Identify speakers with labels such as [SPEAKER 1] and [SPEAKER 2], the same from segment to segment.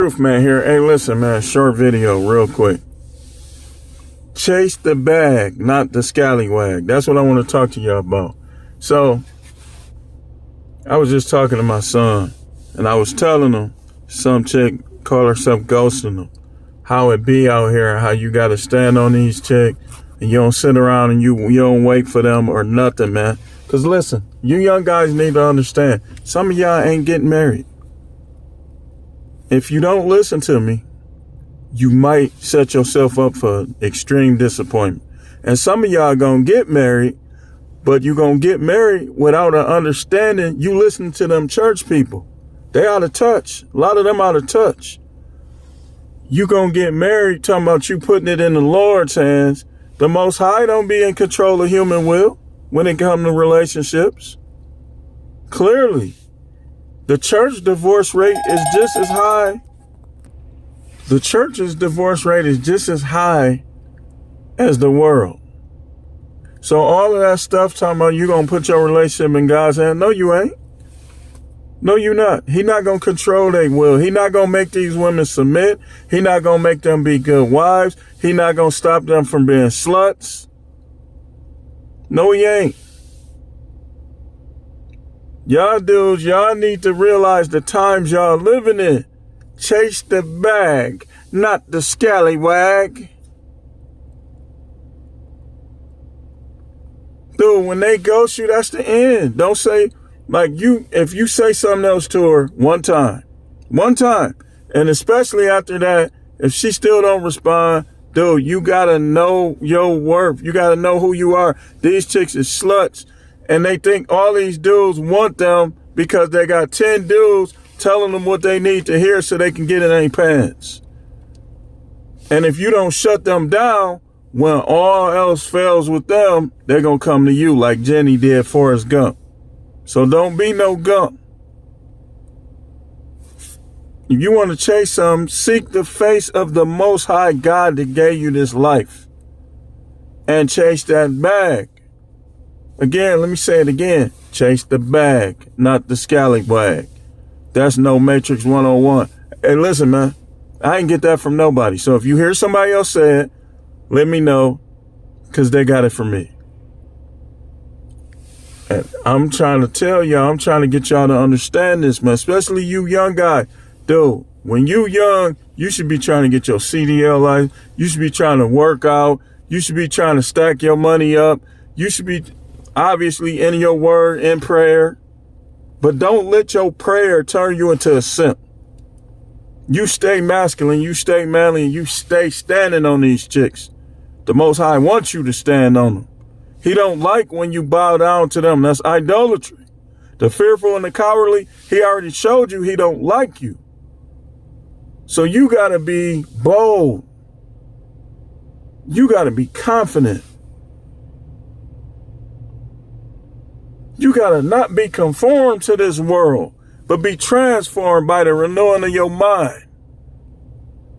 [SPEAKER 1] Truth, man, here. Hey, listen, man, short video real quick. Chase the bag, not the scallywag. That's what I want to talk to y'all about. So I was just talking to my son and I was telling him some chick call herself ghosting him, how it be out here and how you got to stand on these chicks and you don't sit around and you don't wait for them or nothing, man. Because listen, you young guys need to understand, some of y'all ain't getting married. If you don't listen to me, you might set yourself up for extreme disappointment. And some of y'all gonna get married, but you gonna get married without an understanding. You listen to them church people. They out of touch. A lot of them out of touch. You gonna get married talking about you putting it in the Lord's hands. The Most High don't be in control of human will when it comes to relationships. Clearly. The church divorce rate is just as high. The church's divorce rate is just as high as the world. So all of that stuff talking about you going to put your relationship in God's hand. No, you ain't. No, you not. He not going to control their will. He not going to make these women submit. He not going to make them be good wives. He not going to stop them from being sluts. No, he ain't. Y'all dudes, y'all need to realize the times y'all living in. Chase the bag, not the scallywag. Dude, when they ghost you, that's the end. Don't say, like if you say something else to her one time, and especially after that, if she still don't respond, dude, you gotta know your worth. You gotta know who you are. These chicks is sluts. And they think all these dudes want them because they got 10 dudes telling them what they need to hear so they can get in their pants. And if you don't shut them down, when all else fails with them, they're going to come to you like Jenny did Forrest Gump. So don't be no Gump. If you want to chase something, seek the face of the Most High God that gave you this life. And chase that bag. Again, let me say it again. Chase the bag, not the scallywag. That's no Matrix 101. Hey, listen, man. I ain't get that from nobody. So if you hear somebody else say it, let me know, because they got it from me. And I'm trying to tell y'all, I'm trying to get y'all to understand this, man. Especially you young guys. Dude, when you young, you should be trying to get your CDL license. You should be trying to work out. You should be trying to stack your money up. You should be obviously in your word, in prayer, but don't let your prayer turn you into a simp. You stay masculine, you stay manly, and you stay standing on these chicks. The Most High wants you to stand on them. He don't like when you bow down to them. That's idolatry. The fearful and the cowardly, he already showed you he don't like you. So you got to be bold. You got to be confident. You got to not be conformed to this world, but be transformed by the renewing of your mind.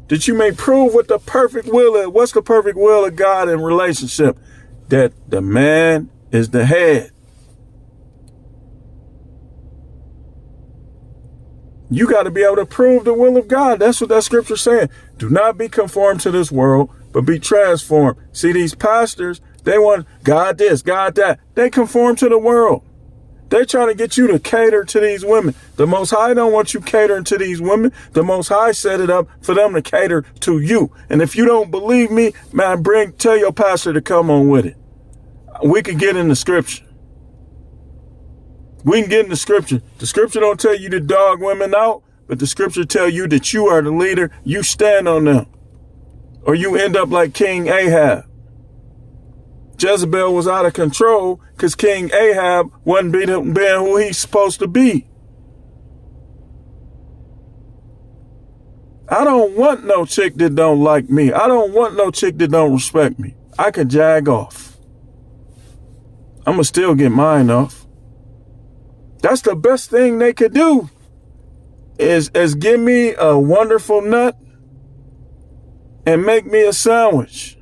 [SPEAKER 1] That you may prove what the perfect will is. What's the perfect will of God in relationship? That the man is the head. You got to be able to prove the will of God. That's what that scripture is saying. Do not be conformed to this world, but be transformed. See, these pastors, they want God this, God that. They conform to the world. They're trying to get you to cater to these women. The Most High don't want you catering to these women. The Most High set it up for them to cater to you. And if you don't believe me, man, tell your pastor to come on with it. We can get in the scripture. We can get in the scripture. The scripture don't tell you to dog women out, but the scripture tell you that you are the leader. You stand on them. Or you end up like King Ahab. Jezebel was out of control because King Ahab wasn't being who he's supposed to be. I don't want no chick that don't like me. I don't want no chick that don't respect me. I can jag off. I'm going to still get mine off. That's the best thing they could do is give me a wonderful nut and make me a sandwich,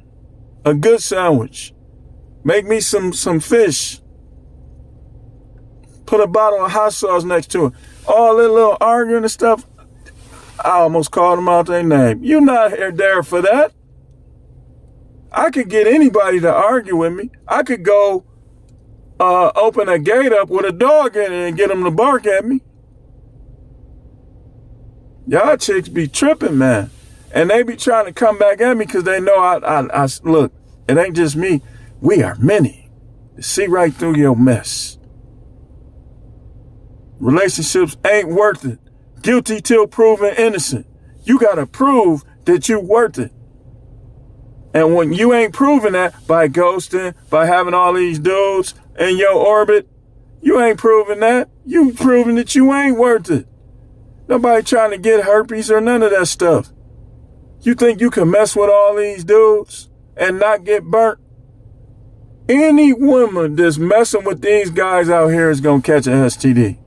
[SPEAKER 1] a good sandwich. Make me some fish. Put a bottle of hot sauce next to it. All that little arguing and stuff. I almost called them out their name. You're not there for that. I could get anybody to argue with me. I could go open a gate up with a dog in it and get them to bark at me. Y'all chicks be tripping, man. And they be trying to come back at me because they know I look, it ain't just me. We are many. See right through your mess. Relationships ain't worth it. Guilty till proven innocent. You got to prove that you worth it. And when you ain't proving that by ghosting, by having all these dudes in your orbit, you ain't proving that. You proving that you ain't worth it. Nobody trying to get herpes or none of that stuff. You think you can mess with all these dudes and not get burnt? Any woman that's messing with these guys out here is going to catch an STD.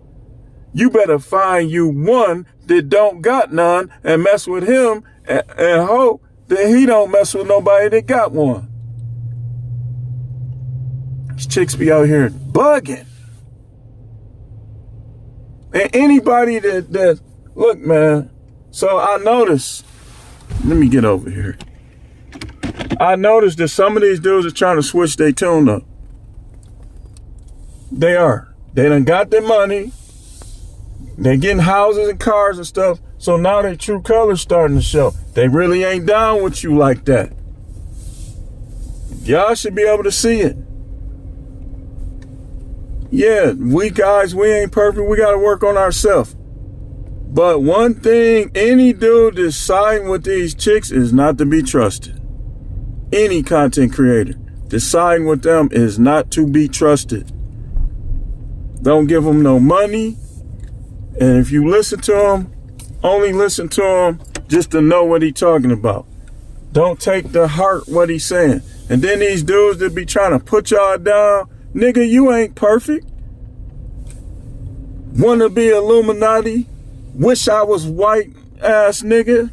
[SPEAKER 1] You better find you one that don't got none and mess with him and hope that he don't mess with nobody that got one. These chicks be out here bugging. And anybody that look, man, so I noticed, let me get over here. I noticed that some of these dudes are trying to switch their tune up. They are. They done got their money. They getting houses and cars and stuff. So now their true colors starting to show. They really ain't down with you like that. Y'all should be able to see it. Yeah, we guys, we ain't perfect. We got to work on ourselves. But one thing, any dude that's siding with these chicks is not to be trusted. Any content creator that's siding with them is not to be trusted. Don't give them no money. And if you listen to him, only listen to him just to know what he's talking about. Don't take to heart what he's saying. And then these dudes that be trying to put y'all down, nigga, you ain't perfect. Wanna be Illuminati? Wish I was white ass nigga.